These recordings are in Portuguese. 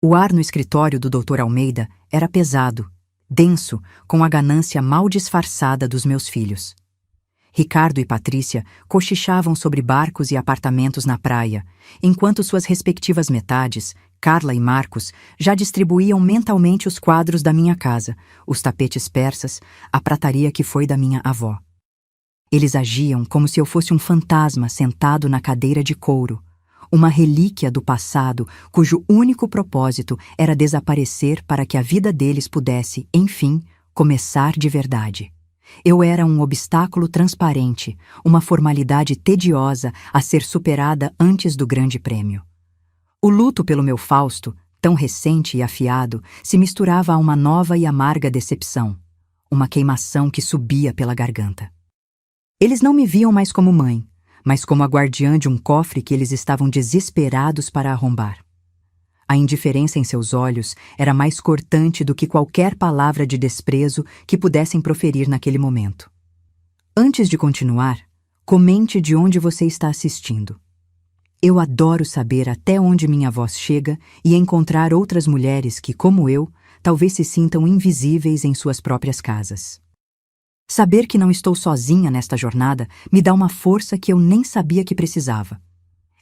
O ar no escritório do Dr. Almeida era pesado, denso, com a ganância mal disfarçada dos meus filhos. Ricardo e Patrícia cochichavam sobre barcos e apartamentos na praia, enquanto suas respectivas metades, Carla e Marcos, já distribuíam mentalmente os quadros da minha casa, os tapetes persas, a prataria que foi da minha avó. Eles agiam como se eu fosse um fantasma sentado na cadeira de couro, uma relíquia do passado cujo único propósito era desaparecer para que a vida deles pudesse, enfim, começar de verdade. Eu era um obstáculo transparente, uma formalidade tediosa a ser superada antes do grande prêmio. O luto pelo meu Fausto, tão recente e afiado, se misturava a uma nova e amarga decepção, uma queimação que subia pela garganta. Eles não me viam mais como mãe, mas como a guardiã de um cofre que eles estavam desesperados para arrombar. A indiferença em seus olhos era mais cortante do que qualquer palavra de desprezo que pudessem proferir naquele momento. Antes de continuar, comente de onde você está assistindo. Eu adoro saber até onde minha voz chega e encontrar outras mulheres que, como eu, talvez se sintam invisíveis em suas próprias casas. Saber que não estou sozinha nesta jornada me dá uma força que eu nem sabia que precisava.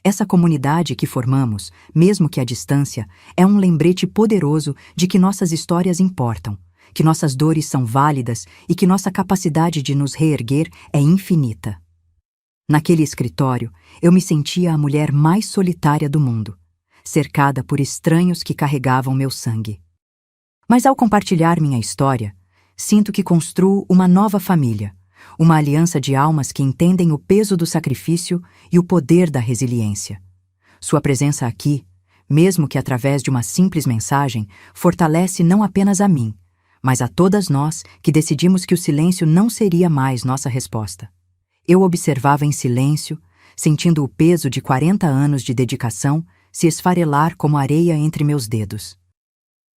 Essa comunidade que formamos, mesmo que à distância, é um lembrete poderoso de que nossas histórias importam, que nossas dores são válidas e que nossa capacidade de nos reerguer é infinita. Naquele escritório, eu me sentia a mulher mais solitária do mundo, cercada por estranhos que carregavam meu sangue. Mas ao compartilhar minha história, sinto que construo uma nova família, uma aliança de almas que entendem o peso do sacrifício e o poder da resiliência. Sua presença aqui, mesmo que através de uma simples mensagem, fortalece não apenas a mim, mas a todas nós que decidimos que o silêncio não seria mais nossa resposta. Eu observava em silêncio, sentindo o peso de 40 anos de dedicação se esfarelar como areia entre meus dedos.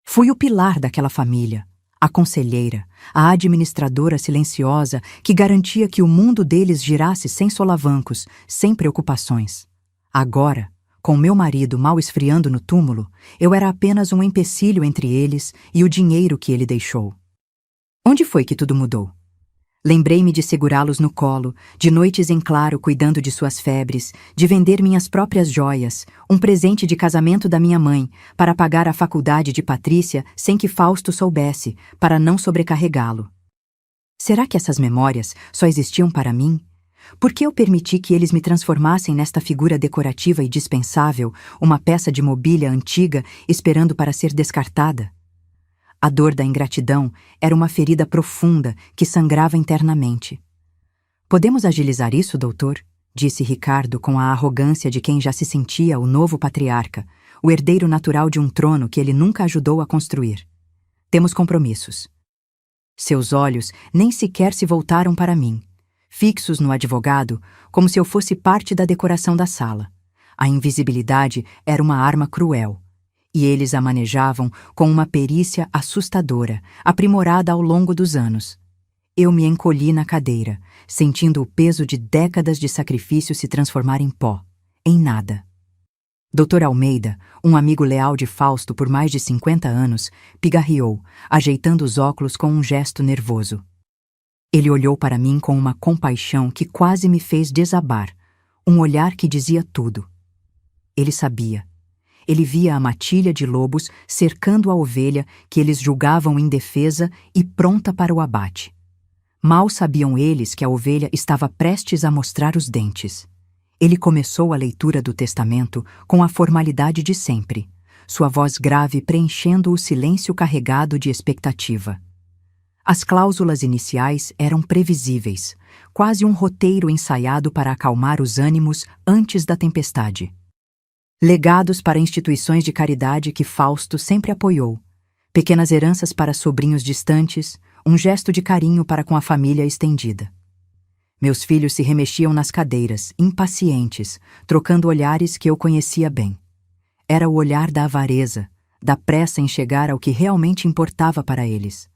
Fui o pilar daquela família, a conselheira, a administradora silenciosa que garantia que o mundo deles girasse sem solavancos, sem preocupações. Agora, com meu marido mal esfriando no túmulo, eu era apenas um empecilho entre eles e o dinheiro que ele deixou. Onde foi que tudo mudou? Lembrei-me de segurá-los no colo, de noites em claro cuidando de suas febres, de vender minhas próprias joias, um presente de casamento da minha mãe, para pagar a faculdade de Patrícia sem que Fausto soubesse, para não sobrecarregá-lo. Será que essas memórias só existiam para mim? Por que eu permiti que eles me transformassem nesta figura decorativa e dispensável, uma peça de mobília antiga esperando para ser descartada? A dor da ingratidão era uma ferida profunda que sangrava internamente. Podemos agilizar isso, doutor? Disse Ricardo com a arrogância de quem já se sentia o novo patriarca, o herdeiro natural de um trono que ele nunca ajudou a construir. Temos compromissos. Seus olhos nem sequer se voltaram para mim, fixos no advogado, como se eu fosse parte da decoração da sala. A invisibilidade era uma arma cruel. E eles a manejavam com uma perícia assustadora, aprimorada ao longo dos anos. Eu me encolhi na cadeira, sentindo o peso de décadas de sacrifício se transformar em pó, em nada. Dr. Almeida, um amigo leal de Fausto por mais de 50 anos, pigarreou, ajeitando os óculos com um gesto nervoso. Ele olhou para mim com uma compaixão que quase me fez desabar, um olhar que dizia tudo. Ele sabia. Ele via a matilha de lobos cercando a ovelha que eles julgavam indefesa e pronta para o abate. Mal sabiam eles que a ovelha estava prestes a mostrar os dentes. Ele começou a leitura do testamento com a formalidade de sempre, sua voz grave preenchendo o silêncio carregado de expectativa. As cláusulas iniciais eram previsíveis, quase um roteiro ensaiado para acalmar os ânimos antes da tempestade. Legados para instituições de caridade que Fausto sempre apoiou, pequenas heranças para sobrinhos distantes, um gesto de carinho para com a família estendida. Meus filhos se remexiam nas cadeiras, impacientes, trocando olhares que eu conhecia bem. Era o olhar da avareza, da pressa em chegar ao que realmente importava para eles.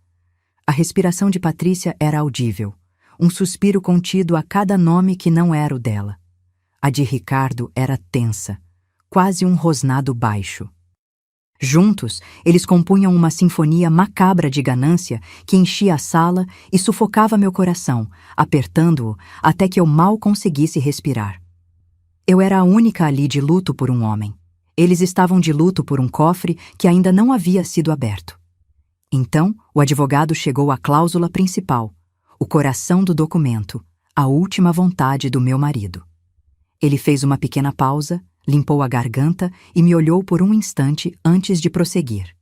A respiração de Patrícia era audível, um suspiro contido a cada nome que não era o dela. A de Ricardo era tensa, quase um rosnado baixo. Juntos, eles compunham uma sinfonia macabra de ganância que enchia a sala e sufocava meu coração, apertando-o até que eu mal conseguisse respirar. Eu era a única ali de luto por um homem. Eles estavam de luto por um cofre que ainda não havia sido aberto. Então, o advogado chegou à cláusula principal, o coração do documento, a última vontade do meu marido. Ele fez uma pequena pausa, limpou a garganta e me olhou por um instante antes de prosseguir.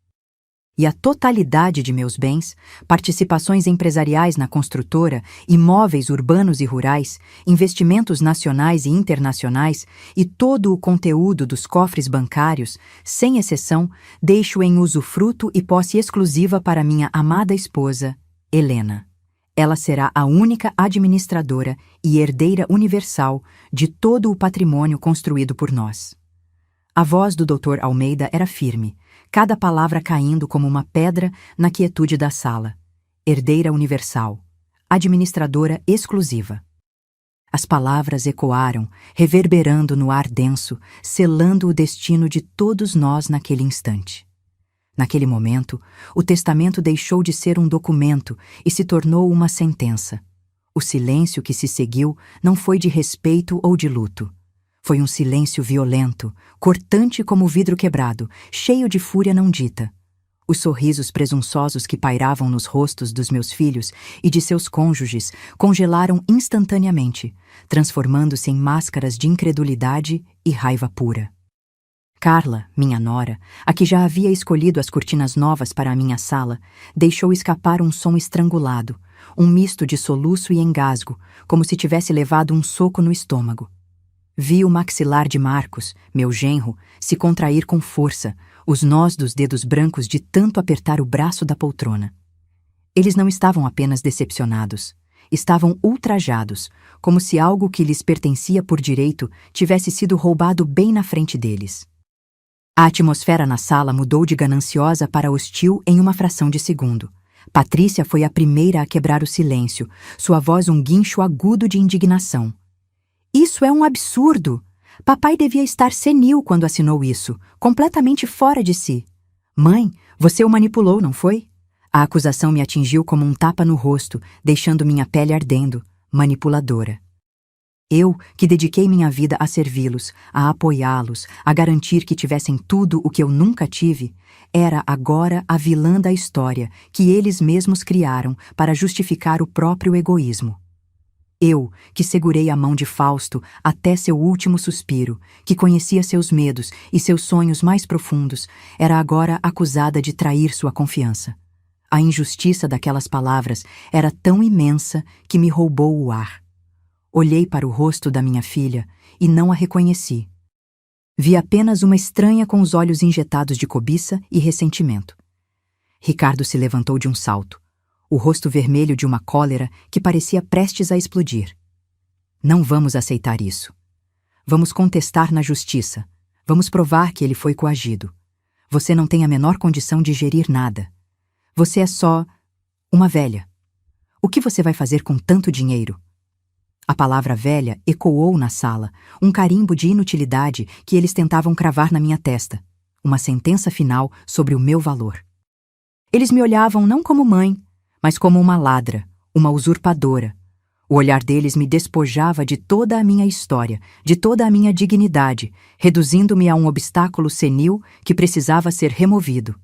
E a totalidade de meus bens, participações empresariais na construtora, imóveis urbanos e rurais, investimentos nacionais e internacionais e todo o conteúdo dos cofres bancários, sem exceção, deixo em usufruto e posse exclusiva para minha amada esposa, Helena. Ela será a única administradora e herdeira universal de todo o patrimônio construído por nós. A voz do Dr. Almeida era firme, cada palavra caindo como uma pedra na quietude da sala. Herdeira universal, administradora exclusiva. As palavras ecoaram, reverberando no ar denso, selando o destino de todos nós naquele instante. Naquele momento, o testamento deixou de ser um documento e se tornou uma sentença. O silêncio que se seguiu não foi de respeito ou de luto. Foi um silêncio violento, cortante como vidro quebrado, cheio de fúria não dita. Os sorrisos presunçosos que pairavam nos rostos dos meus filhos e de seus cônjuges congelaram instantaneamente, transformando-se em máscaras de incredulidade e raiva pura. Carla, minha nora, a que já havia escolhido as cortinas novas para a minha sala, deixou escapar um som estrangulado, um misto de soluço e engasgo, como se tivesse levado um soco no estômago. Vi o maxilar de Marcos, meu genro, se contrair com força, os nós dos dedos brancos de tanto apertar o braço da poltrona. Eles não estavam apenas decepcionados, estavam ultrajados, como se algo que lhes pertencia por direito tivesse sido roubado bem na frente deles. A atmosfera na sala mudou de gananciosa para hostil em uma fração de segundo. Patrícia foi a primeira a quebrar o silêncio, sua voz um guincho agudo de indignação. Isso é um absurdo! Papai devia estar senil quando assinou isso, completamente fora de si. Mãe, você o manipulou, não foi? A acusação me atingiu como um tapa no rosto, deixando minha pele ardendo, manipuladora. Eu, que dediquei minha vida a servi-los, a apoiá-los, a garantir que tivessem tudo o que eu nunca tive, era agora a vilã da história que eles mesmos criaram para justificar o próprio egoísmo. Eu, que segurei a mão de Fausto até seu último suspiro, que conhecia seus medos e seus sonhos mais profundos, era agora acusada de trair sua confiança. A injustiça daquelas palavras era tão imensa que me roubou o ar. Olhei para o rosto da minha filha e não a reconheci. Vi apenas uma estranha com os olhos injetados de cobiça e ressentimento. Ricardo se levantou de um salto, o rosto vermelho de uma cólera que parecia prestes a explodir. Não vamos aceitar isso. Vamos contestar na justiça. Vamos provar que ele foi coagido. Você não tem a menor condição de gerir nada. Você é só uma velha. O que você vai fazer com tanto dinheiro? A palavra velha ecoou na sala, um carimbo de inutilidade que eles tentavam cravar na minha testa, uma sentença final sobre o meu valor. Eles me olhavam não como mãe, mas como uma ladra, uma usurpadora. O olhar deles me despojava de toda a minha história, de toda a minha dignidade, reduzindo-me a um obstáculo senil que precisava ser removido.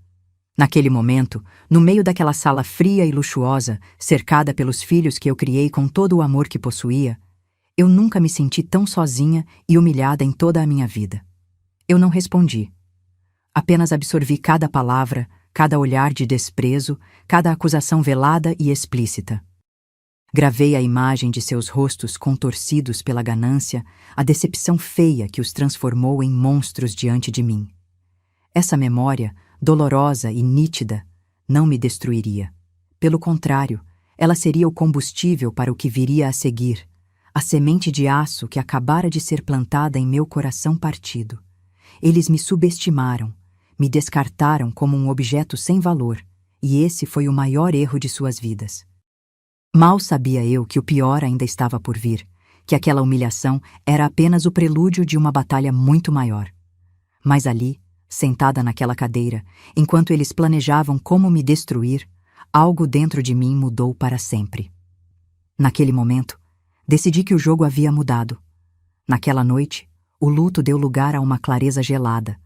Naquele momento, no meio daquela sala fria e luxuosa, cercada pelos filhos que eu criei com todo o amor que possuía, eu nunca me senti tão sozinha e humilhada em toda a minha vida. Eu não respondi. Apenas absorvi cada palavra, cada olhar de desprezo, cada acusação velada e explícita. Gravei a imagem de seus rostos contorcidos pela ganância, a decepção feia que os transformou em monstros diante de mim. Essa memória, dolorosa e nítida, não me destruiria. Pelo contrário, ela seria o combustível para o que viria a seguir, a semente de aço que acabara de ser plantada em meu coração partido. Eles me subestimaram, me descartaram como um objeto sem valor, e esse foi o maior erro de suas vidas. Mal sabia eu que o pior ainda estava por vir, que aquela humilhação era apenas o prelúdio de uma batalha muito maior. Mas ali, sentada naquela cadeira, enquanto eles planejavam como me destruir, algo dentro de mim mudou para sempre. Naquele momento, decidi que o jogo havia mudado. Naquela noite, o luto deu lugar a uma clareza gelada,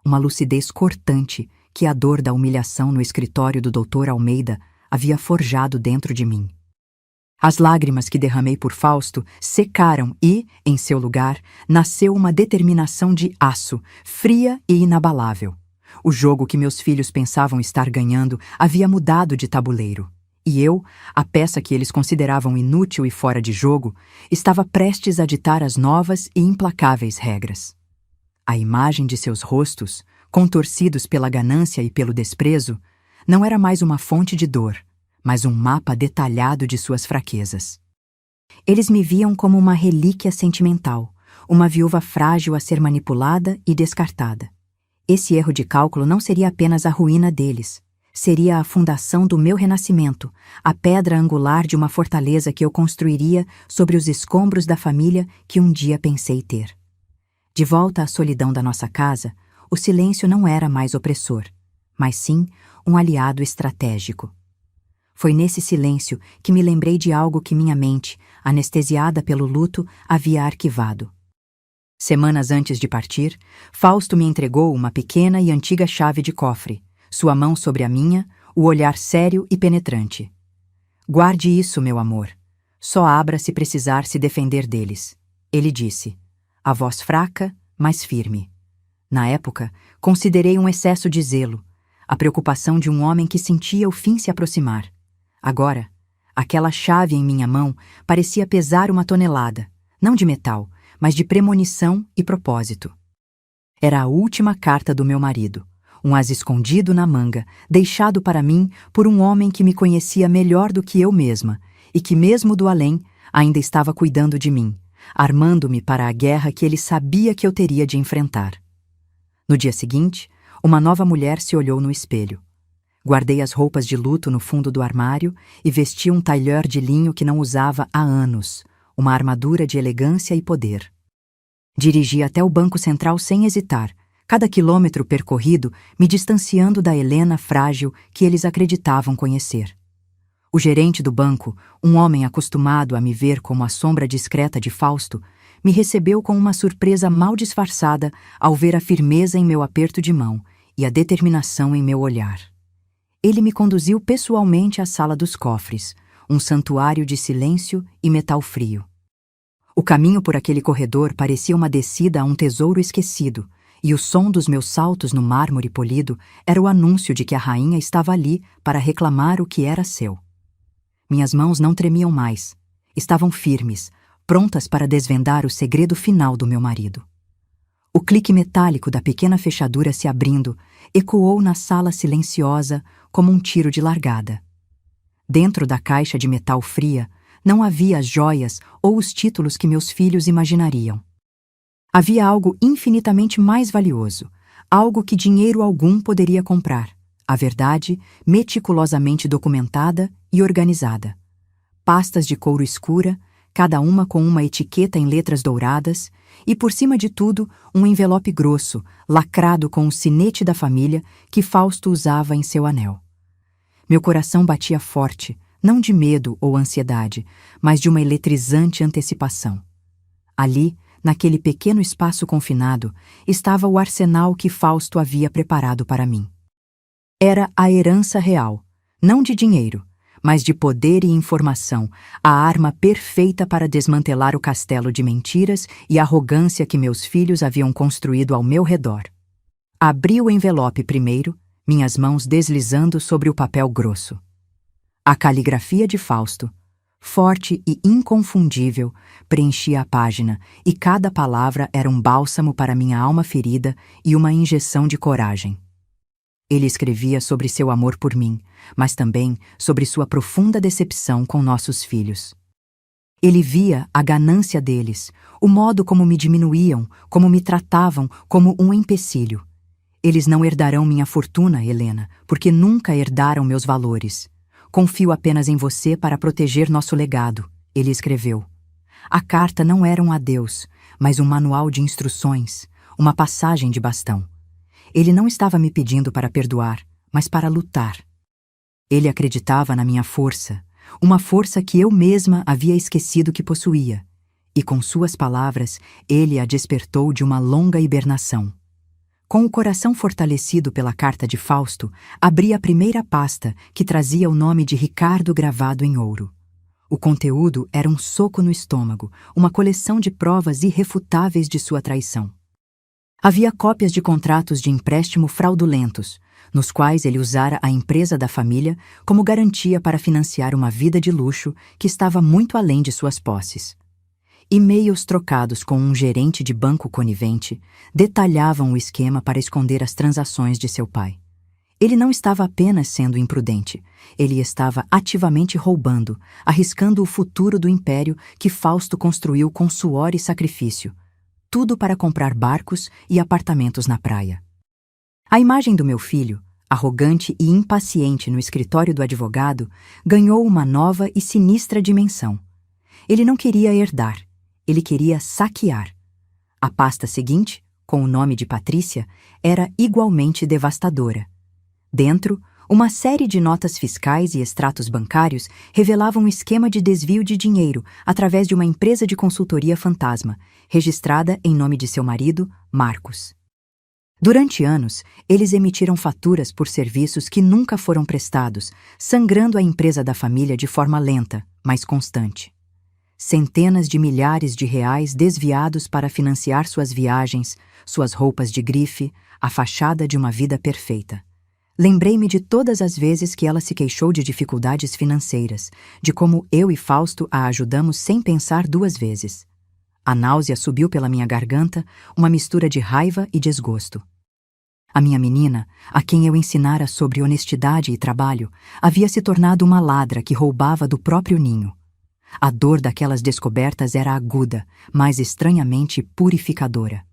uma lucidez cortante que a dor da humilhação no escritório do Dr. Almeida havia forjado dentro de mim. As lágrimas que derramei por Fausto secaram e, em seu lugar, nasceu uma determinação de aço, fria e inabalável. O jogo que meus filhos pensavam estar ganhando havia mudado de tabuleiro. E eu, a peça que eles consideravam inútil e fora de jogo, estava prestes a ditar as novas e implacáveis regras. A imagem de seus rostos, contorcidos pela ganância e pelo desprezo, não era mais uma fonte de dor, mas um mapa detalhado de suas fraquezas. Eles me viam como uma relíquia sentimental, uma viúva frágil a ser manipulada e descartada. Esse erro de cálculo não seria apenas a ruína deles, seria a fundação do meu renascimento, a pedra angular de uma fortaleza que eu construiria sobre os escombros da família que um dia pensei ter. De volta à solidão da nossa casa, o silêncio não era mais opressor, mas sim um aliado estratégico. Foi nesse silêncio que me lembrei de algo que minha mente, anestesiada pelo luto, havia arquivado. Semanas antes de partir, Fausto me entregou uma pequena e antiga chave de cofre, sua mão sobre a minha, o olhar sério e penetrante. Guarde isso, meu amor. Só abra se precisar se defender deles. Ele disse, a voz fraca, mas firme. Na época, considerei um excesso de zelo, a preocupação de um homem que sentia o fim se aproximar. Agora, aquela chave em minha mão parecia pesar uma tonelada, não de metal, mas de premonição e propósito. Era a última carta do meu marido, um as escondido na manga, deixado para mim por um homem que me conhecia melhor do que eu mesma e que, mesmo do além, ainda estava cuidando de mim, armando-me para a guerra que ele sabia que eu teria de enfrentar. No dia seguinte, uma nova mulher se olhou no espelho. Guardei as roupas de luto no fundo do armário e vesti um tailleur de linho que não usava há anos, uma armadura de elegância e poder. Dirigi até o Banco Central sem hesitar, cada quilômetro percorrido me distanciando da Helena frágil que eles acreditavam conhecer. O gerente do banco, um homem acostumado a me ver como a sombra discreta de Fausto, me recebeu com uma surpresa mal disfarçada ao ver a firmeza em meu aperto de mão e a determinação em meu olhar. Ele me conduziu pessoalmente à sala dos cofres, um santuário de silêncio e metal frio. O caminho por aquele corredor parecia uma descida a um tesouro esquecido, e o som dos meus saltos no mármore polido era o anúncio de que a rainha estava ali para reclamar o que era seu. Minhas mãos não tremiam mais, estavam firmes, prontas para desvendar o segredo final do meu marido. O clique metálico da pequena fechadura se abrindo ecoou na sala silenciosa como um tiro de largada. Dentro da caixa de metal fria não havia as joias ou os títulos que meus filhos imaginariam. Havia algo infinitamente mais valioso, algo que dinheiro algum poderia comprar, a verdade meticulosamente documentada e organizada. Pastas de couro escura, cada uma com uma etiqueta em letras douradas, e por cima de tudo, um envelope grosso, lacrado com o sinete da família que Fausto usava em seu anel. Meu coração batia forte, não de medo ou ansiedade, mas de uma eletrizante antecipação. Ali, naquele pequeno espaço confinado, estava o arsenal que Fausto havia preparado para mim. Era a herança real, não de dinheiro, mas de poder e informação, a arma perfeita para desmantelar o castelo de mentiras e arrogância que meus filhos haviam construído ao meu redor. Abri o envelope primeiro, minhas mãos deslizando sobre o papel grosso. A caligrafia de Fausto, forte e inconfundível, preenchia a página, e cada palavra era um bálsamo para minha alma ferida e uma injeção de coragem. Ele escrevia sobre seu amor por mim, mas também sobre sua profunda decepção com nossos filhos. Ele via a ganância deles, o modo como me diminuíam, como me tratavam como um empecilho. Eles não herdarão minha fortuna, Helena, porque nunca herdaram meus valores. Confio apenas em você para proteger nosso legado, ele escreveu. A carta não era um adeus, mas um manual de instruções, uma passagem de bastão. Ele não estava me pedindo para perdoar, mas para lutar. Ele acreditava na minha força, uma força que eu mesma havia esquecido que possuía, e com suas palavras ele a despertou de uma longa hibernação. Com o coração fortalecido pela carta de Fausto, abri a primeira pasta, que trazia o nome de Ricardo gravado em ouro. O conteúdo era um soco no estômago, uma coleção de provas irrefutáveis de sua traição. Havia cópias de contratos de empréstimo fraudulentos, nos quais ele usara a empresa da família como garantia para financiar uma vida de luxo que estava muito além de suas posses. E-mails trocados com um gerente de banco conivente detalhavam o esquema para esconder as transações de seu pai. Ele não estava apenas sendo imprudente, ele estava ativamente roubando, arriscando o futuro do império que Fausto construiu com suor e sacrifício, tudo para comprar barcos e apartamentos na praia. A imagem do meu filho, arrogante e impaciente no escritório do advogado, ganhou uma nova e sinistra dimensão. Ele não queria herdar, ele queria saquear. A pasta seguinte, com o nome de Patrícia, era igualmente devastadora. Dentro, uma série de notas fiscais e extratos bancários revelavam um esquema de desvio de dinheiro através de uma empresa de consultoria fantasma, registrada em nome de seu marido, Marcos. Durante anos, eles emitiram faturas por serviços que nunca foram prestados, sangrando a empresa da família de forma lenta, mas constante. Centenas de milhares de reais desviados para financiar suas viagens, suas roupas de grife, a fachada de uma vida perfeita. Lembrei-me de todas as vezes que ela se queixou de dificuldades financeiras, de como eu e Fausto a ajudamos sem pensar duas vezes. A náusea subiu pela minha garganta, uma mistura de raiva e desgosto. A minha menina, a quem eu ensinara sobre honestidade e trabalho, havia se tornado uma ladra que roubava do próprio ninho. A dor daquelas descobertas era aguda, mas estranhamente purificadora.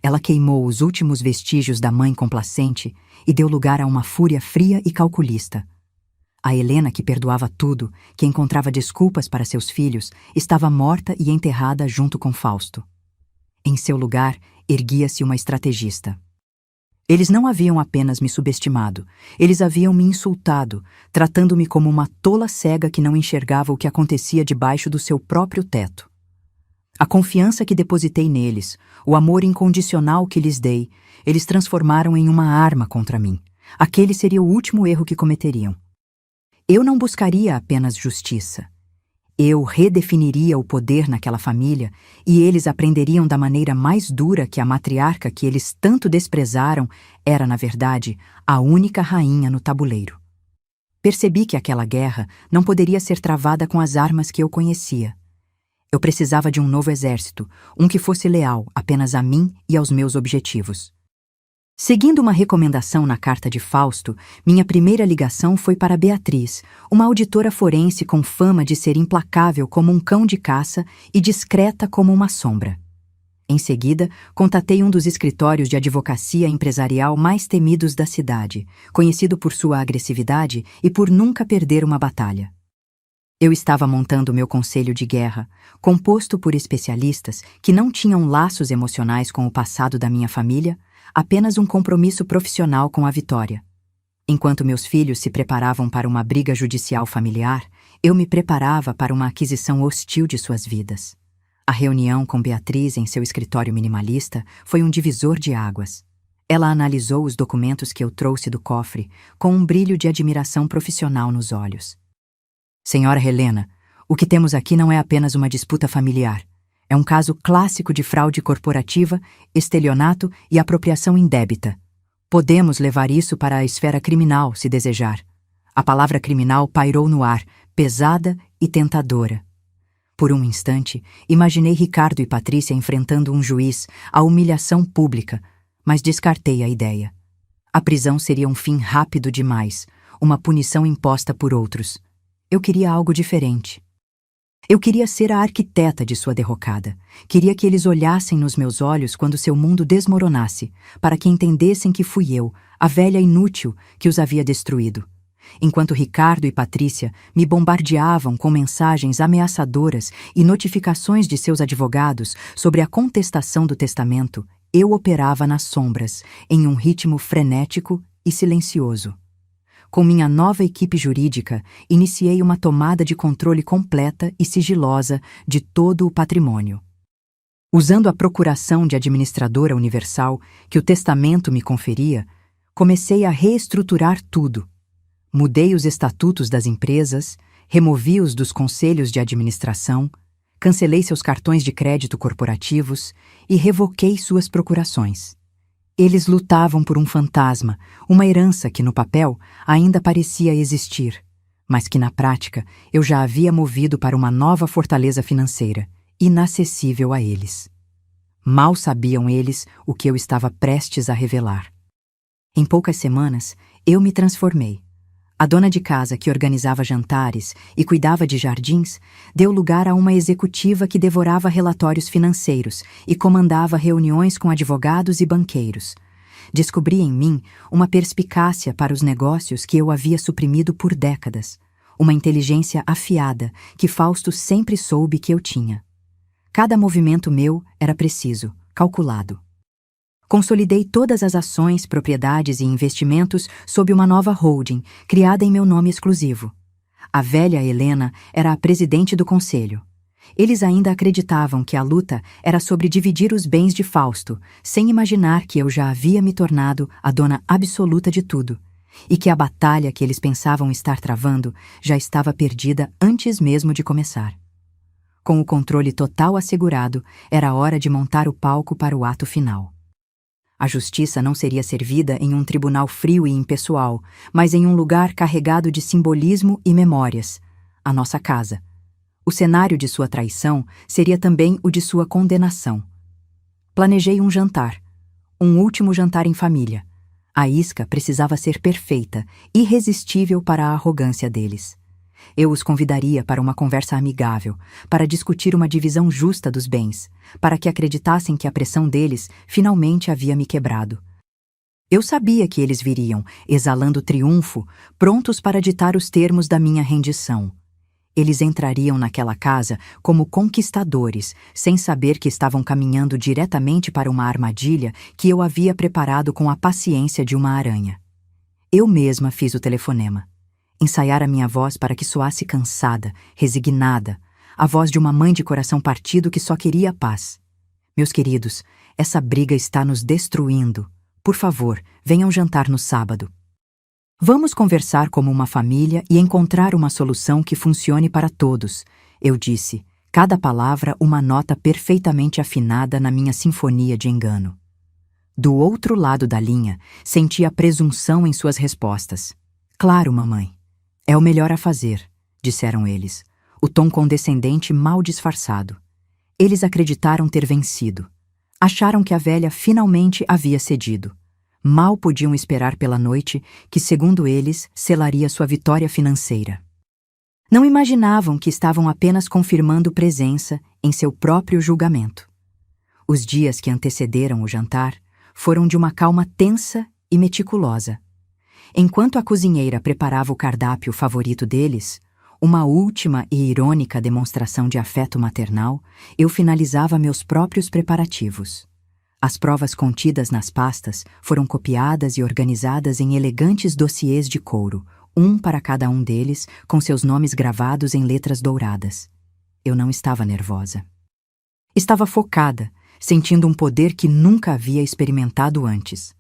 Ela queimou os últimos vestígios da mãe complacente e deu lugar a uma fúria fria e calculista. A Helena, que perdoava tudo, que encontrava desculpas para seus filhos, estava morta e enterrada junto com Fausto. Em seu lugar, erguia-se uma estrategista. Eles não haviam apenas me subestimado, eles haviam me insultado, tratando-me como uma tola cega que não enxergava o que acontecia debaixo do seu próprio teto. A confiança que depositei neles, o amor incondicional que lhes dei, eles transformaram em uma arma contra mim. Aquele seria o último erro que cometeriam. Eu não buscaria apenas justiça. Eu redefiniria o poder naquela família e eles aprenderiam da maneira mais dura que a matriarca que eles tanto desprezaram era, na verdade, a única rainha no tabuleiro. Percebi que aquela guerra não poderia ser travada com as armas que eu conhecia. Eu precisava de um novo exército, um que fosse leal apenas a mim e aos meus objetivos. Seguindo uma recomendação na carta de Fausto, minha primeira ligação foi para Beatriz, uma auditora forense com fama de ser implacável como um cão de caça e discreta como uma sombra. Em seguida, contatei um dos escritórios de advocacia empresarial mais temidos da cidade, conhecido por sua agressividade e por nunca perder uma batalha. Eu estava montando meu conselho de guerra, composto por especialistas que não tinham laços emocionais com o passado da minha família, apenas um compromisso profissional com a vitória. Enquanto meus filhos se preparavam para uma briga judicial familiar, eu me preparava para uma aquisição hostil de suas vidas. A reunião com Beatriz em seu escritório minimalista foi um divisor de águas. Ela analisou os documentos que eu trouxe do cofre com um brilho de admiração profissional nos olhos. Senhora Helena, o que temos aqui não é apenas uma disputa familiar. É um caso clássico de fraude corporativa, estelionato e apropriação indébita. Podemos levar isso para a esfera criminal, se desejar. A palavra criminal pairou no ar, pesada e tentadora. Por um instante, imaginei Ricardo e Patrícia enfrentando um juiz, a humilhação pública, mas descartei a ideia. A prisão seria um fim rápido demais, uma punição imposta por outros. Eu queria algo diferente. Eu queria ser a arquiteta de sua derrocada. Queria que eles olhassem nos meus olhos quando seu mundo desmoronasse, para que entendessem que fui eu, a velha inútil, que os havia destruído. Enquanto Ricardo e Patrícia me bombardeavam com mensagens ameaçadoras e notificações de seus advogados sobre a contestação do testamento, eu operava nas sombras, em um ritmo frenético e silencioso. Com minha nova equipe jurídica, iniciei uma tomada de controle completa e sigilosa de todo o patrimônio. Usando a procuração de administradora universal que o testamento me conferia, comecei a reestruturar tudo. Mudei os estatutos das empresas, removi-os dos conselhos de administração, cancelei seus cartões de crédito corporativos e revoquei suas procurações. Eles lutavam por um fantasma, uma herança que no papel ainda parecia existir, mas que na prática eu já havia movido para uma nova fortaleza financeira, inacessível a eles. Mal sabiam eles o que eu estava prestes a revelar. Em poucas semanas, eu me transformei. A dona de casa que organizava jantares e cuidava de jardins deu lugar a uma executiva que devorava relatórios financeiros e comandava reuniões com advogados e banqueiros. Descobri em mim uma perspicácia para os negócios que eu havia suprimido por décadas, uma inteligência afiada que Fausto sempre soube que eu tinha. Cada movimento meu era preciso, calculado. Consolidei todas as ações, propriedades e investimentos sob uma nova holding, criada em meu nome exclusivo. A velha Helena era a presidente do conselho. Eles ainda acreditavam que a luta era sobre dividir os bens de Fausto, sem imaginar que eu já havia me tornado a dona absoluta de tudo, e que a batalha que eles pensavam estar travando já estava perdida antes mesmo de começar. Com o controle total assegurado, era hora de montar o palco para o ato final. A justiça não seria servida em um tribunal frio e impessoal, mas em um lugar carregado de simbolismo e memórias, a nossa casa. O cenário de sua traição seria também o de sua condenação. Planejei um jantar, um último jantar em família. A isca precisava ser perfeita, irresistível para a arrogância deles. Eu os convidaria para uma conversa amigável, para discutir uma divisão justa dos bens, para que acreditassem que a pressão deles finalmente havia me quebrado. Eu sabia que eles viriam, exalando triunfo, prontos para ditar os termos da minha rendição. Eles entrariam naquela casa como conquistadores, sem saber que estavam caminhando diretamente para uma armadilha que eu havia preparado com a paciência de uma aranha. Eu mesma fiz o telefonema. Ensaiar a minha voz para que soasse cansada, resignada, a voz de uma mãe de coração partido que só queria a paz. Meus queridos, essa briga está nos destruindo. Por favor, venham jantar no sábado. Vamos conversar como uma família e encontrar uma solução que funcione para todos, eu disse, cada palavra uma nota perfeitamente afinada na minha sinfonia de engano. Do outro lado da linha, senti a presunção em suas respostas. Claro, mamãe. É o melhor a fazer, disseram eles, o tom condescendente mal disfarçado. Eles acreditaram ter vencido. Acharam que a velha finalmente havia cedido. Mal podiam esperar pela noite que, segundo eles, selaria sua vitória financeira. Não imaginavam que estavam apenas confirmando presença em seu próprio julgamento. Os dias que antecederam o jantar foram de uma calma tensa e meticulosa. Enquanto a cozinheira preparava o cardápio favorito deles, uma última e irônica demonstração de afeto maternal, eu finalizava meus próprios preparativos. As provas contidas nas pastas foram copiadas e organizadas em elegantes dossiês de couro, um para cada um deles, com seus nomes gravados em letras douradas. Eu não estava nervosa. Estava focada, sentindo um poder que nunca havia experimentado antes.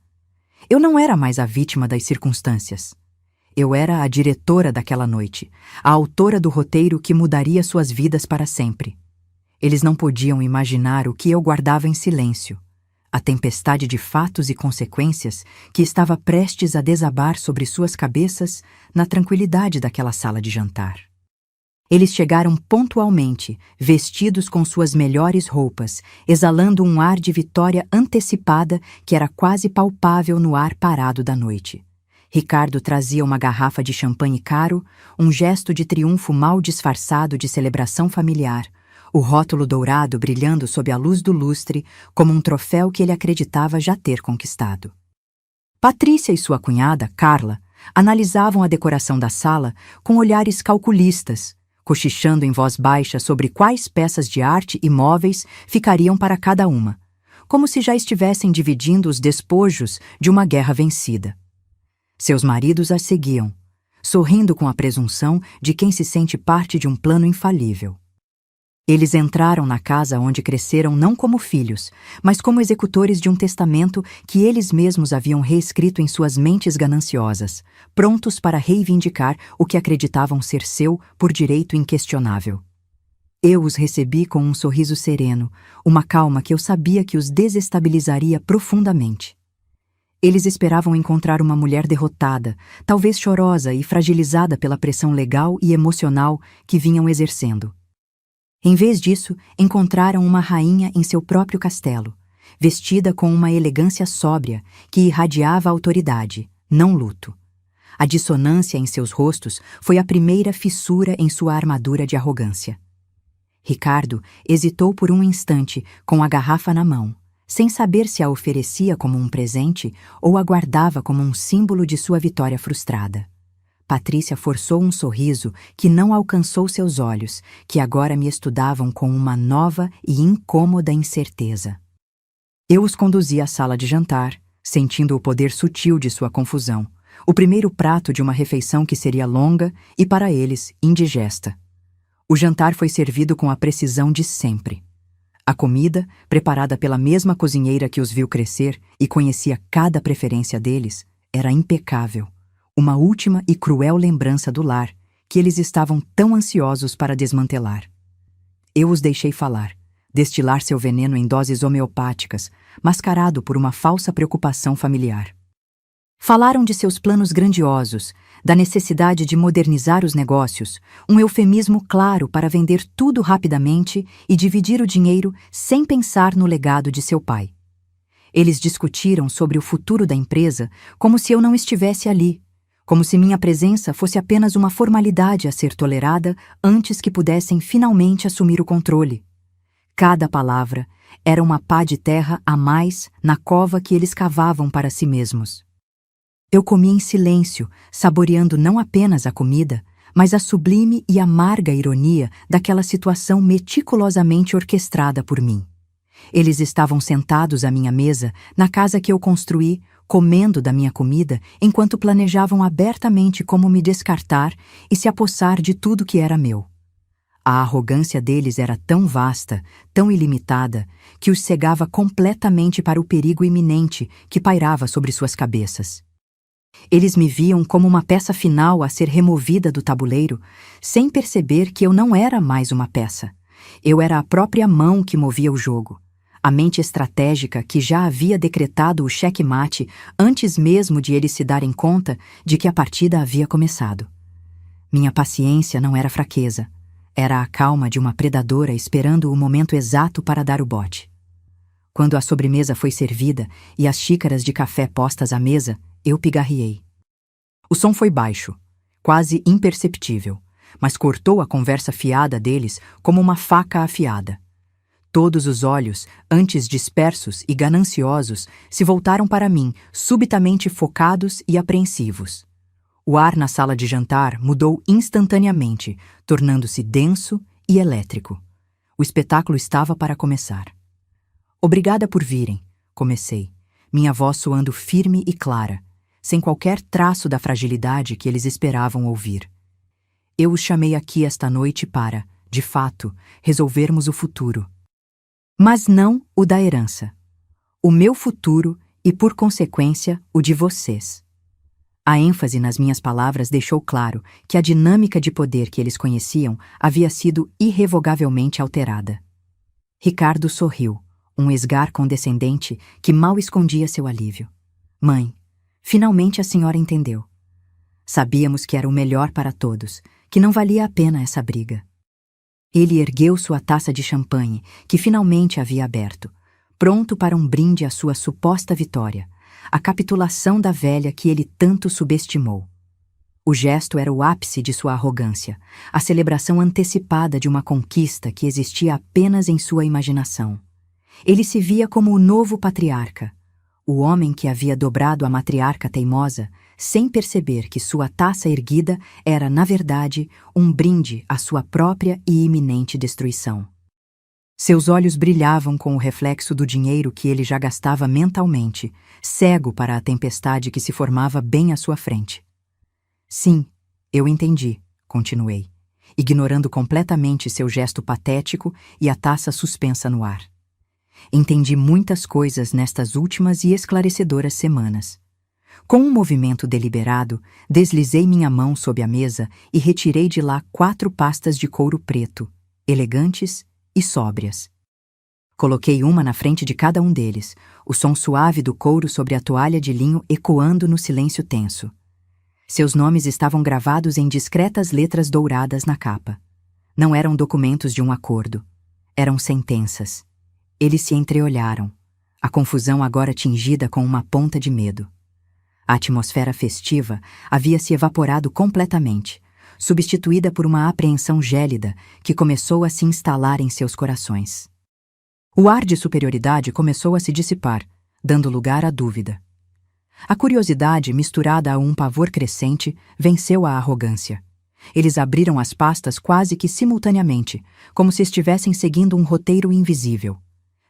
Eu não era mais a vítima das circunstâncias. Eu era a diretora daquela noite, a autora do roteiro que mudaria suas vidas para sempre. Eles não podiam imaginar o que eu guardava em silêncio, a tempestade de fatos e consequências que estava prestes a desabar sobre suas cabeças na tranquilidade daquela sala de jantar. Eles chegaram pontualmente, vestidos com suas melhores roupas, exalando um ar de vitória antecipada que era quase palpável no ar parado da noite. Ricardo trazia uma garrafa de champanhe caro, um gesto de triunfo mal disfarçado de celebração familiar, o rótulo dourado brilhando sob a luz do lustre como um troféu que ele acreditava já ter conquistado. Patrícia e sua cunhada, Carla, analisavam a decoração da sala com olhares calculistas, cochichando em voz baixa sobre quais peças de arte e móveis ficariam para cada uma, como se já estivessem dividindo os despojos de uma guerra vencida. Seus maridos as seguiam, sorrindo com a presunção de quem se sente parte de um plano infalível. Eles entraram na casa onde cresceram não como filhos, mas como executores de um testamento que eles mesmos haviam reescrito em suas mentes gananciosas, prontos para reivindicar o que acreditavam ser seu por direito inquestionável. Eu os recebi com um sorriso sereno, uma calma que eu sabia que os desestabilizaria profundamente. Eles esperavam encontrar uma mulher derrotada, talvez chorosa e fragilizada pela pressão legal e emocional que vinham exercendo. Em vez disso, encontraram uma rainha em seu próprio castelo, vestida com uma elegância sóbria que irradiava autoridade, não luto. A dissonância em seus rostos foi a primeira fissura em sua armadura de arrogância. Ricardo hesitou por um instante com a garrafa na mão, sem saber se a oferecia como um presente ou a guardava como um símbolo de sua vitória frustrada. Patrícia forçou um sorriso que não alcançou seus olhos, que agora me estudavam com uma nova e incômoda incerteza. Eu os conduzi à sala de jantar, sentindo o poder sutil de sua confusão, o primeiro prato de uma refeição que seria longa e, para eles, indigesta. O jantar foi servido com a precisão de sempre. A comida, preparada pela mesma cozinheira que os viu crescer e conhecia cada preferência deles, era impecável. Uma última e cruel lembrança do lar que eles estavam tão ansiosos para desmantelar. Eu os deixei falar, destilar seu veneno em doses homeopáticas, mascarado por uma falsa preocupação familiar. Falaram de seus planos grandiosos, da necessidade de modernizar os negócios, um eufemismo claro para vender tudo rapidamente e dividir o dinheiro sem pensar no legado de seu pai. Eles discutiram sobre o futuro da empresa como se eu não estivesse ali, como se minha presença fosse apenas uma formalidade a ser tolerada antes que pudessem finalmente assumir o controle. Cada palavra era uma pá de terra a mais na cova que eles cavavam para si mesmos. Eu comia em silêncio, saboreando não apenas a comida, mas a sublime e amarga ironia daquela situação meticulosamente orquestrada por mim. Eles estavam sentados à minha mesa, na casa que eu construí, comendo da minha comida, enquanto planejavam abertamente como me descartar e se apossar de tudo que era meu. A arrogância deles era tão vasta, tão ilimitada, que os cegava completamente para o perigo iminente que pairava sobre suas cabeças. Eles me viam como uma peça final a ser removida do tabuleiro, sem perceber que eu não era mais uma peça. Eu era a própria mão que movia o jogo. A mente estratégica que já havia decretado o xeque-mate antes mesmo de eles se darem conta de que a partida havia começado. Minha paciência não era fraqueza. Era a calma de uma predadora esperando o momento exato para dar o bote. Quando a sobremesa foi servida e as xícaras de café postas à mesa, eu pigarreei. O som foi baixo, quase imperceptível, mas cortou a conversa fiada deles como uma faca afiada. Todos os olhos, antes dispersos e gananciosos, se voltaram para mim, subitamente focados e apreensivos. O ar na sala de jantar mudou instantaneamente, tornando-se denso e elétrico. O espetáculo estava para começar. Obrigada por virem, comecei, minha voz soando firme e clara, sem qualquer traço da fragilidade que eles esperavam ouvir. Eu os chamei aqui esta noite para, de fato, resolvermos o futuro. Mas não o da herança. O meu futuro e, por consequência, o de vocês. A ênfase nas minhas palavras deixou claro que a dinâmica de poder que eles conheciam havia sido irrevogavelmente alterada. Ricardo sorriu, um esgar condescendente que mal escondia seu alívio. Mãe, finalmente a senhora entendeu. Sabíamos que era o melhor para todos, que não valia a pena essa briga. Ele ergueu sua taça de champanhe, que finalmente havia aberto, pronto para um brinde à sua suposta vitória, a capitulação da velha que ele tanto subestimou. O gesto era o ápice de sua arrogância, a celebração antecipada de uma conquista que existia apenas em sua imaginação. Ele se via como o novo patriarca, o homem que havia dobrado a matriarca teimosa, sem perceber que sua taça erguida era, na verdade, um brinde à sua própria e iminente destruição. Seus olhos brilhavam com o reflexo do dinheiro que ele já gastava mentalmente, cego para a tempestade que se formava bem à sua frente. Sim, eu entendi, continuei, ignorando completamente seu gesto patético e a taça suspensa no ar. Entendi muitas coisas nestas últimas e esclarecedoras semanas. Com um movimento deliberado, deslizei minha mão sob a mesa e retirei de lá 4 pastas de couro preto, elegantes e sóbrias. Coloquei uma na frente de cada um deles, o som suave do couro sobre a toalha de linho ecoando no silêncio tenso. Seus nomes estavam gravados em discretas letras douradas na capa. Não eram documentos de um acordo. Eram sentenças. Eles se entreolharam, a confusão agora tingida com uma ponta de medo. A atmosfera festiva havia se evaporado completamente, substituída por uma apreensão gélida que começou a se instalar em seus corações. O ar de superioridade começou a se dissipar, dando lugar à dúvida. A curiosidade, misturada a um pavor crescente, venceu a arrogância. Eles abriram as pastas quase que simultaneamente, como se estivessem seguindo um roteiro invisível.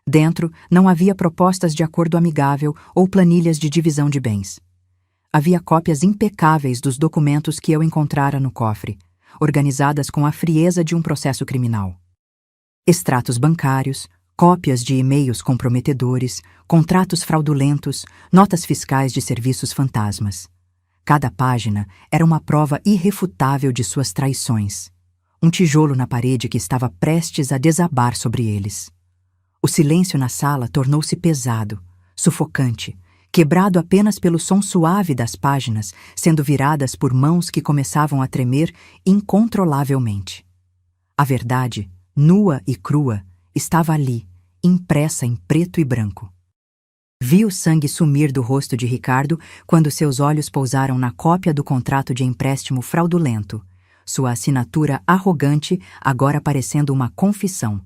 Dentro não havia propostas de acordo amigável ou planilhas de divisão de bens. Havia cópias impecáveis dos documentos que eu encontrara no cofre, organizadas com a frieza de um processo criminal. Extratos bancários, cópias de e-mails comprometedores, contratos fraudulentos, notas fiscais de serviços fantasmas. Cada página era uma prova irrefutável de suas traições. Um tijolo na parede que estava prestes a desabar sobre eles. O silêncio na sala tornou-se pesado, sufocante, quebrado apenas pelo som suave das páginas sendo viradas por mãos que começavam a tremer incontrolavelmente. A verdade, nua e crua, estava ali, impressa em preto e branco. Vi o sangue sumir do rosto de Ricardo quando seus olhos pousaram na cópia do contrato de empréstimo fraudulento, sua assinatura arrogante agora parecendo uma confissão.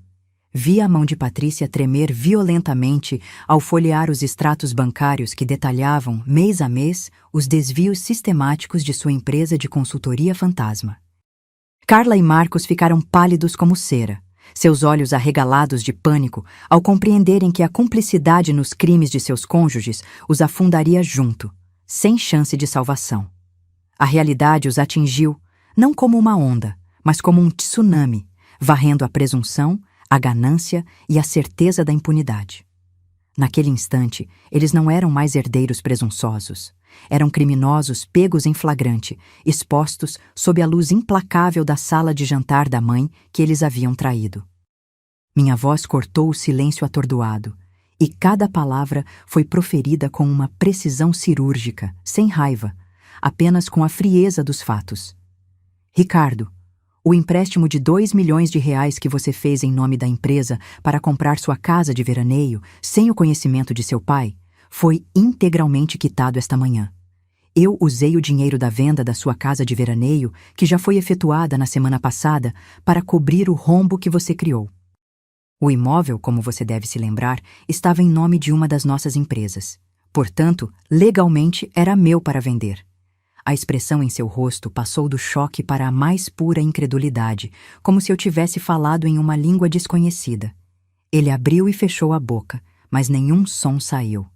Vi a mão de Patrícia tremer violentamente ao folhear os extratos bancários que detalhavam, mês a mês, os desvios sistemáticos de sua empresa de consultoria fantasma. Carla e Marcos ficaram pálidos como cera, seus olhos arregalados de pânico ao compreenderem que a cumplicidade nos crimes de seus cônjuges os afundaria junto, sem chance de salvação. A realidade os atingiu, não como uma onda, mas como um tsunami, varrendo a presunção, a ganância e a certeza da impunidade. Naquele instante, eles não eram mais herdeiros presunçosos. Eram criminosos pegos em flagrante, expostos sob a luz implacável da sala de jantar da mãe que eles haviam traído. Minha voz cortou o silêncio atordoado, e cada palavra foi proferida com uma precisão cirúrgica, sem raiva, apenas com a frieza dos fatos. Ricardo, o empréstimo de R$ 2 milhões que você fez em nome da empresa para comprar sua casa de veraneio, sem o conhecimento de seu pai, foi integralmente quitado esta manhã. Eu usei o dinheiro da venda da sua casa de veraneio, que já foi efetuada na semana passada, para cobrir o rombo que você criou. O imóvel, como você deve se lembrar, estava em nome de uma das nossas empresas. Portanto, legalmente era meu para vender. A expressão em seu rosto passou do choque para a mais pura incredulidade, como se eu tivesse falado em uma língua desconhecida. Ele abriu e fechou a boca, mas nenhum som saiu.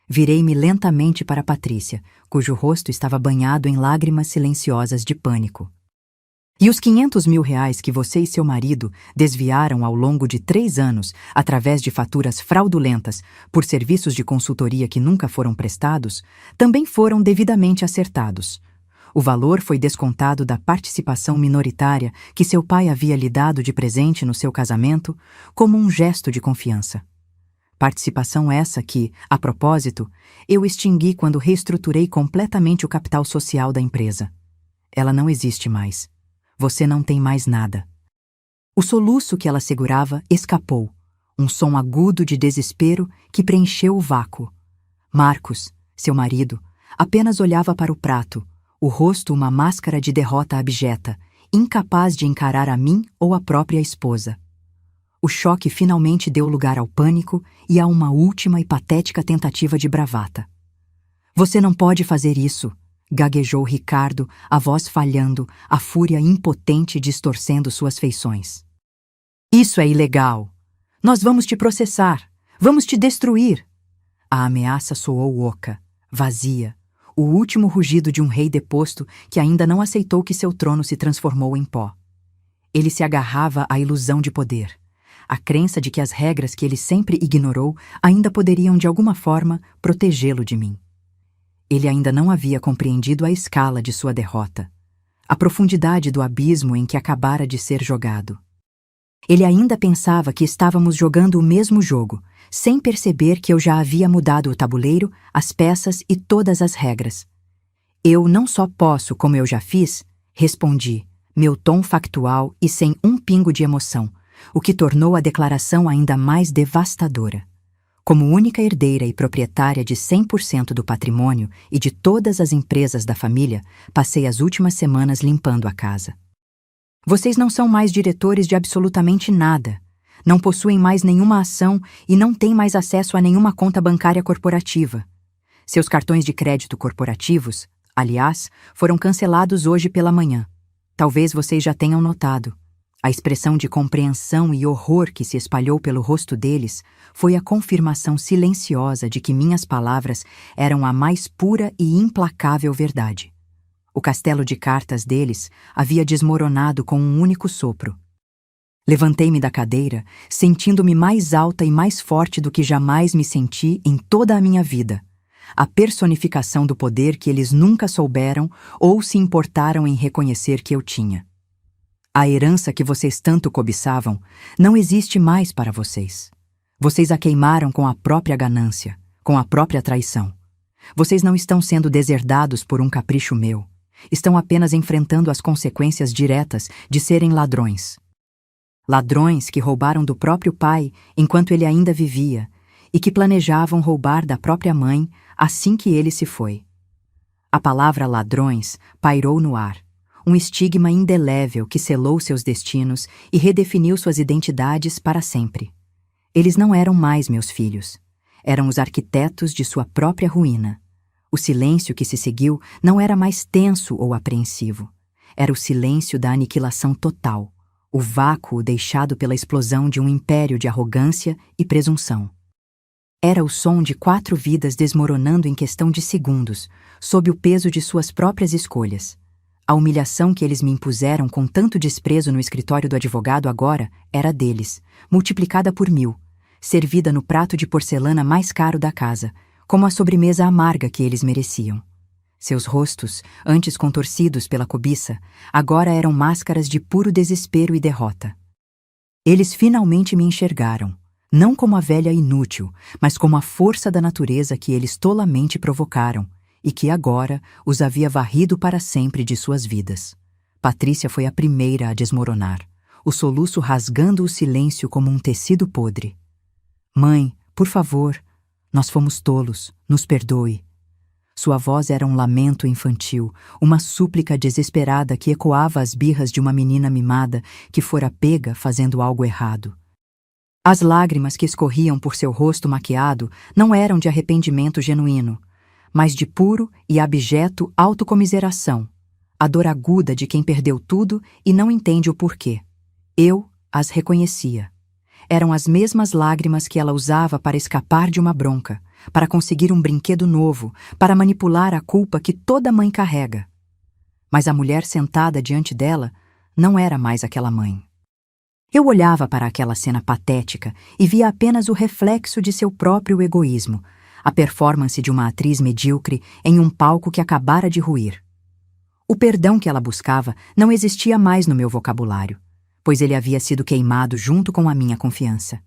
Virei-me lentamente para Patrícia, cujo rosto estava banhado em lágrimas silenciosas de pânico. E os R$ 500 mil que você e seu marido desviaram ao longo de 3 anos, através de faturas fraudulentas, por serviços de consultoria que nunca foram prestados, também foram devidamente acertados. O valor foi descontado da participação minoritária que seu pai havia lhe dado de presente no seu casamento, como um gesto de confiança. Participação essa que, a propósito, eu extingui quando reestruturei completamente o capital social da empresa. Ela não existe mais. Você não tem mais nada. O soluço que ela segurava escapou, um som agudo de desespero que preencheu o vácuo. Marcos, seu marido, apenas olhava para o prato, o rosto uma máscara de derrota abjeta, incapaz de encarar a mim ou a própria esposa. O choque finalmente deu lugar ao pânico e a uma última e patética tentativa de bravata. Você não pode fazer isso, gaguejou Ricardo, a voz falhando, a fúria impotente distorcendo suas feições. Isso é ilegal. Nós vamos te processar! Vamos te destruir! A ameaça soou oca, vazia, o último rugido de um rei deposto que ainda não aceitou que seu trono se transformou em pó. Ele se agarrava à ilusão de poder, a crença de que as regras que ele sempre ignorou ainda poderiam de alguma forma protegê-lo de mim. Ele ainda não havia compreendido a escala de sua derrota, a profundidade do abismo em que acabara de ser jogado. Ele ainda pensava que estávamos jogando o mesmo jogo, sem perceber que eu já havia mudado o tabuleiro, as peças e todas as regras. Eu não só posso, como eu já fiz, respondi, meu tom factual e sem um pingo de emoção, o que tornou a declaração ainda mais devastadora. Como única herdeira e proprietária de 100% do patrimônio e de todas as empresas da família, passei as últimas semanas limpando a casa. Vocês não são mais diretores de absolutamente nada, não possuem mais nenhuma ação e não têm mais acesso a nenhuma conta bancária corporativa. Seus cartões de crédito corporativos, aliás, foram cancelados hoje pela manhã. Talvez vocês já tenham notado. A expressão de compreensão e horror que se espalhou pelo rosto deles foi a confirmação silenciosa de que minhas palavras eram a mais pura e implacável verdade. O castelo de cartas deles havia desmoronado com um único sopro. Levantei-me da cadeira, sentindo-me mais alta e mais forte do que jamais me senti em toda a minha vida. A personificação do poder que eles nunca souberam ou se importaram em reconhecer que eu tinha. A herança que vocês tanto cobiçavam não existe mais para vocês. Vocês a queimaram com a própria ganância, com a própria traição. Vocês não estão sendo deserdados por um capricho meu. Estão apenas enfrentando as consequências diretas de serem ladrões. Ladrões que roubaram do próprio pai enquanto ele ainda vivia e que planejavam roubar da própria mãe assim que ele se foi. A palavra ladrões pairou no ar, um estigma indelével que selou seus destinos e redefiniu suas identidades para sempre. Eles não eram mais meus filhos. Eram os arquitetos de sua própria ruína. O silêncio que se seguiu não era mais tenso ou apreensivo. Era o silêncio da aniquilação total, o vácuo deixado pela explosão de um império de arrogância e presunção. Era o som de 4 vidas desmoronando em questão de segundos, sob o peso de suas próprias escolhas. A humilhação que eles me impuseram com tanto desprezo no escritório do advogado agora era deles, multiplicada por 1000, servida no prato de porcelana mais caro da casa, como a sobremesa amarga que eles mereciam. Seus rostos, antes contorcidos pela cobiça, agora eram máscaras de puro desespero e derrota. Eles finalmente me enxergaram, não como a velha inútil, mas como a força da natureza que eles tolamente provocaram, e que agora os havia varrido para sempre de suas vidas. Patrícia foi a primeira a desmoronar, o soluço rasgando o silêncio como um tecido podre. Mãe, por favor, nós fomos tolos, nos perdoe. Sua voz era um lamento infantil, uma súplica desesperada que ecoava as birras de uma menina mimada que fora pega fazendo algo errado. As lágrimas que escorriam por seu rosto maquiado não eram de arrependimento genuíno, mas de puro e abjeto autocomiseração, a dor aguda de quem perdeu tudo e não entende o porquê. Eu as reconhecia. Eram as mesmas lágrimas que ela usava para escapar de uma bronca, para conseguir um brinquedo novo, para manipular a culpa que toda mãe carrega. Mas a mulher sentada diante dela não era mais aquela mãe. Eu olhava para aquela cena patética e via apenas o reflexo de seu próprio egoísmo, a performance de uma atriz medíocre em um palco que acabara de ruir. O perdão que ela buscava não existia mais no meu vocabulário, pois ele havia sido queimado junto com a minha confiança.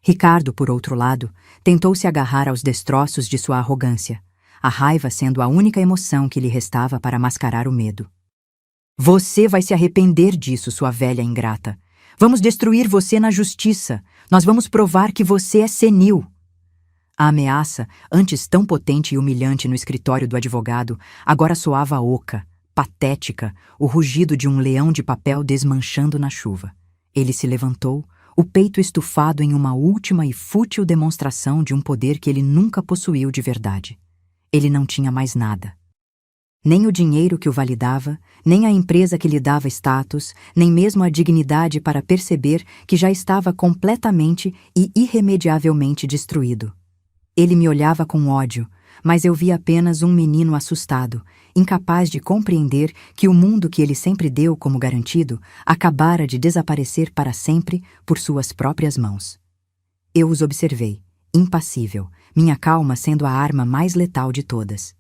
Ricardo, por outro lado, tentou se agarrar aos destroços de sua arrogância, a raiva sendo a única emoção que lhe restava para mascarar o medo. Você vai se arrepender disso, sua velha ingrata. Vamos destruir você na justiça. Nós vamos provar que você é senil. A ameaça, antes tão potente e humilhante no escritório do advogado, agora soava oca, patética, o rugido de um leão de papel desmanchando na chuva. Ele se levantou, o peito estufado em uma última e fútil demonstração de um poder que ele nunca possuiu de verdade. Ele não tinha mais nada. Nem o dinheiro que o validava, nem a empresa que lhe dava status, nem mesmo a dignidade para perceber que já estava completamente e irremediavelmente destruído. Ele me olhava com ódio, mas eu via apenas um menino assustado, incapaz de compreender que o mundo que ele sempre deu como garantido acabara de desaparecer para sempre por suas próprias mãos. Eu os observei, impassível, minha calma sendo a arma mais letal de todas.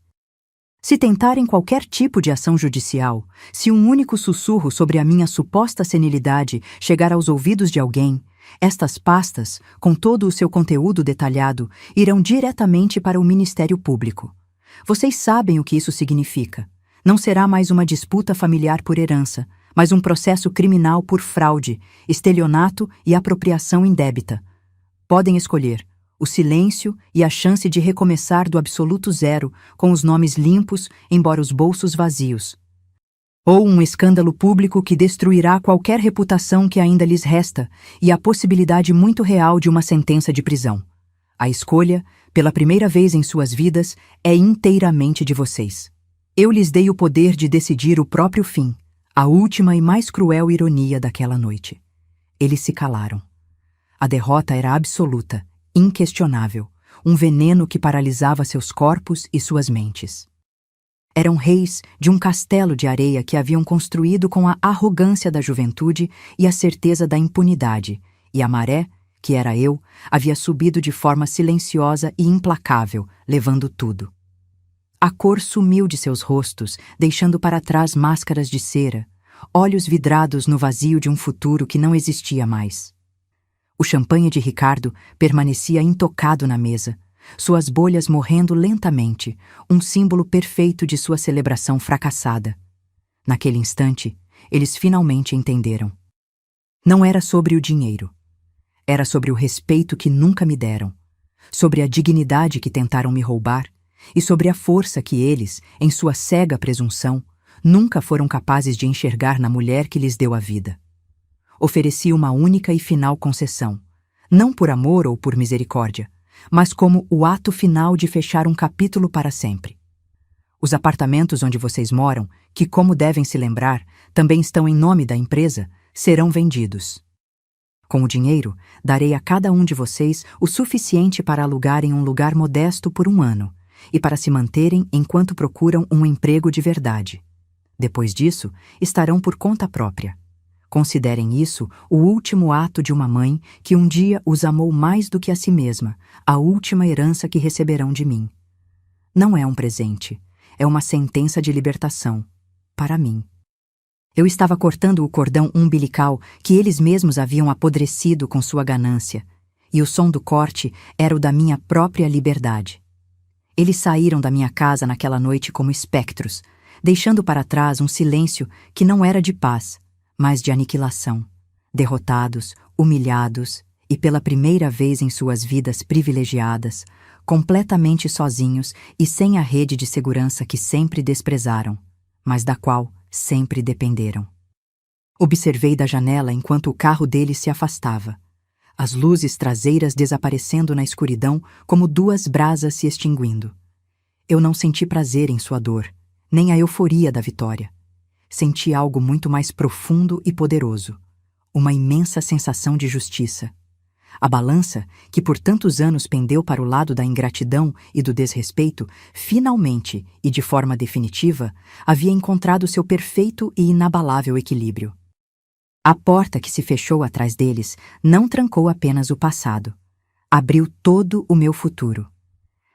Se tentarem qualquer tipo de ação judicial, se um único sussurro sobre a minha suposta senilidade chegar aos ouvidos de alguém, estas pastas, com todo o seu conteúdo detalhado, irão diretamente para o Ministério Público. Vocês sabem o que isso significa. Não será mais uma disputa familiar por herança, mas um processo criminal por fraude, estelionato e apropriação indébita. Podem escolher o silêncio e a chance de recomeçar do absoluto zero, com os nomes limpos, embora os bolsos vazios. Ou um escândalo público que destruirá qualquer reputação que ainda lhes resta e a possibilidade muito real de uma sentença de prisão. A escolha, pela primeira vez em suas vidas, é inteiramente de vocês. Eu lhes dei o poder de decidir o próprio fim, a última e mais cruel ironia daquela noite. Eles se calaram. A derrota era absoluta, inquestionável, um veneno que paralisava seus corpos e suas mentes. Eram reis de um castelo de areia que haviam construído com a arrogância da juventude e a certeza da impunidade, e a maré, que era eu, havia subido de forma silenciosa e implacável, levando tudo. A cor sumiu de seus rostos, deixando para trás máscaras de cera, olhos vidrados no vazio de um futuro que não existia mais. O champanhe de Ricardo permanecia intocado na mesa, suas bolhas morrendo lentamente, um símbolo perfeito de sua celebração fracassada. Naquele instante, eles finalmente entenderam. Não era sobre o dinheiro. Era sobre o respeito que nunca me deram, sobre a dignidade que tentaram me roubar e sobre a força que eles, em sua cega presunção, nunca foram capazes de enxergar na mulher que lhes deu a vida. Ofereci uma única e final concessão, não por amor ou por misericórdia, mas como o ato final de fechar um capítulo para sempre. Os apartamentos onde vocês moram, que, como devem se lembrar, também estão em nome da empresa, serão vendidos. Com o dinheiro, darei a cada um de vocês o suficiente para alugarem um lugar modesto por 1 ano e para se manterem enquanto procuram um emprego de verdade. Depois disso, estarão por conta própria. Considerem isso o último ato de uma mãe que um dia os amou mais do que a si mesma, a última herança que receberão de mim. Não é um presente, é uma sentença de libertação, para mim. Eu estava cortando o cordão umbilical que eles mesmos haviam apodrecido com sua ganância, e o som do corte era o da minha própria liberdade. Eles saíram da minha casa naquela noite como espectros, deixando para trás um silêncio que não era de paz, mas de aniquilação, derrotados, humilhados e pela primeira vez em suas vidas privilegiadas, completamente sozinhos e sem a rede de segurança que sempre desprezaram, mas da qual sempre dependeram. Observei da janela enquanto o carro deles se afastava, as luzes traseiras desaparecendo na escuridão como 2 brasas se extinguindo. Eu não senti prazer em sua dor, nem a euforia da vitória. Senti algo muito mais profundo e poderoso, uma imensa sensação de justiça. A balança, que por tantos anos pendeu para o lado da ingratidão e do desrespeito, finalmente, e de forma definitiva, havia encontrado seu perfeito e inabalável equilíbrio. A porta que se fechou atrás deles não trancou apenas o passado, abriu todo o meu futuro.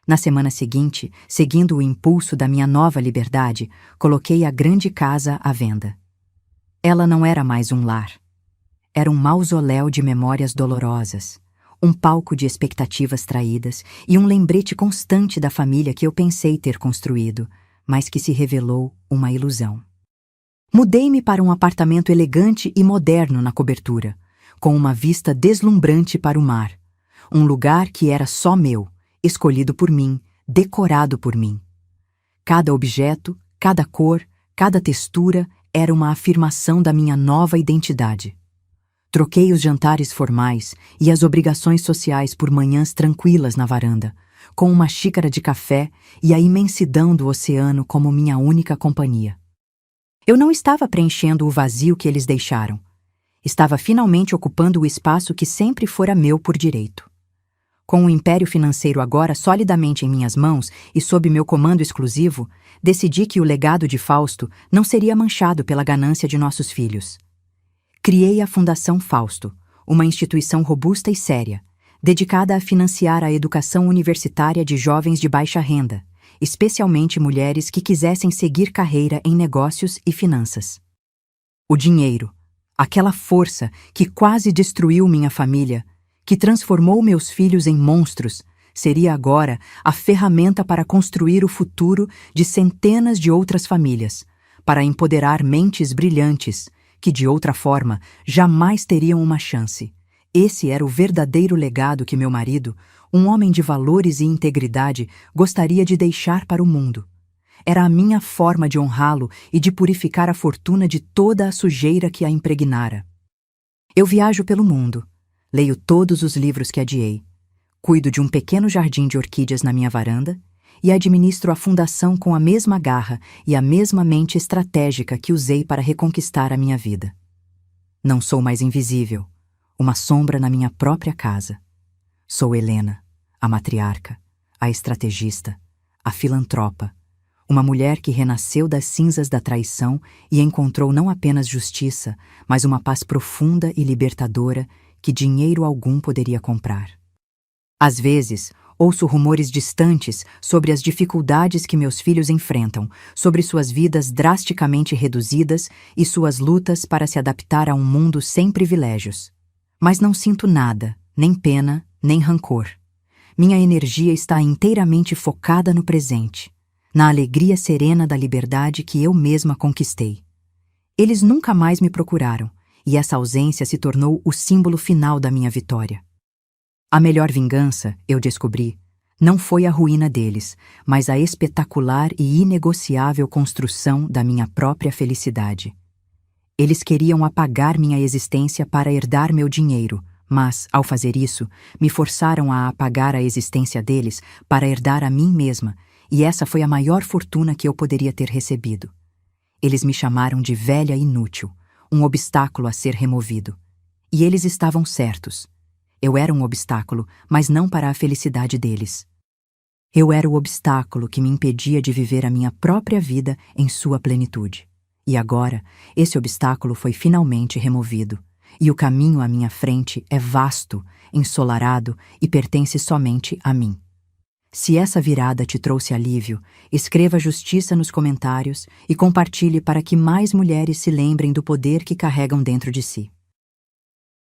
Na semana seguinte, seguindo o impulso da minha nova liberdade, coloquei a grande casa à venda. Ela não era mais um lar. Era um mausoléu de memórias dolorosas, um palco de expectativas traídas e um lembrete constante da família que eu pensei ter construído, mas que se revelou uma ilusão. Mudei-me para um apartamento elegante e moderno na cobertura, com uma vista deslumbrante para o mar, um lugar que era só meu, escolhido por mim, decorado por mim. Cada objeto, cada cor, cada textura era uma afirmação da minha nova identidade. Troquei os jantares formais e as obrigações sociais por manhãs tranquilas na varanda, com uma xícara de café e a imensidão do oceano como minha única companhia. Eu não estava preenchendo o vazio que eles deixaram. Estava finalmente ocupando o espaço que sempre fora meu por direito. Com o império financeiro agora solidamente em minhas mãos e sob meu comando exclusivo, decidi que o legado de Fausto não seria manchado pela ganância de nossos filhos. Criei a Fundação Fausto, uma instituição robusta e séria, dedicada a financiar a educação universitária de jovens de baixa renda, especialmente mulheres que quisessem seguir carreira em negócios e finanças. O dinheiro, aquela força que quase destruiu minha família, que transformou meus filhos em monstros, seria agora a ferramenta para construir o futuro de centenas de outras famílias, para empoderar mentes brilhantes que, de outra forma, jamais teriam uma chance. Esse era o verdadeiro legado que meu marido, um homem de valores e integridade, gostaria de deixar para o mundo. Era a minha forma de honrá-lo e de purificar a fortuna de toda a sujeira que a impregnara. Eu viajo pelo mundo, leio todos os livros que adiei, cuido de um pequeno jardim de orquídeas na minha varanda e administro a fundação com a mesma garra e a mesma mente estratégica que usei para reconquistar a minha vida. Não sou mais invisível, uma sombra na minha própria casa. Sou Helena, a matriarca, a estrategista, a filantropa, uma mulher que renasceu das cinzas da traição e encontrou não apenas justiça, mas uma paz profunda e libertadora que dinheiro algum poderia comprar. Às vezes, ouço rumores distantes sobre as dificuldades que meus filhos enfrentam, sobre suas vidas drasticamente reduzidas e suas lutas para se adaptar a um mundo sem privilégios. Mas não sinto nada, nem pena, nem rancor. Minha energia está inteiramente focada no presente, na alegria serena da liberdade que eu mesma conquistei. Eles nunca mais me procuraram, e essa ausência se tornou o símbolo final da minha vitória. A melhor vingança, eu descobri, não foi a ruína deles, mas a espetacular e inegociável construção da minha própria felicidade. Eles queriam apagar minha existência para herdar meu dinheiro, mas, ao fazer isso, me forçaram a apagar a existência deles para herdar a mim mesma, e essa foi a maior fortuna que eu poderia ter recebido. Eles me chamaram de velha inútil, um obstáculo a ser removido. E eles estavam certos. Eu era um obstáculo, mas não para a felicidade deles. Eu era o obstáculo que me impedia de viver a minha própria vida em sua plenitude. E agora, esse obstáculo foi finalmente removido, e o caminho à minha frente é vasto, ensolarado e pertence somente a mim. Se essa virada te trouxe alívio, escreva justiça nos comentários e compartilhe para que mais mulheres se lembrem do poder que carregam dentro de si.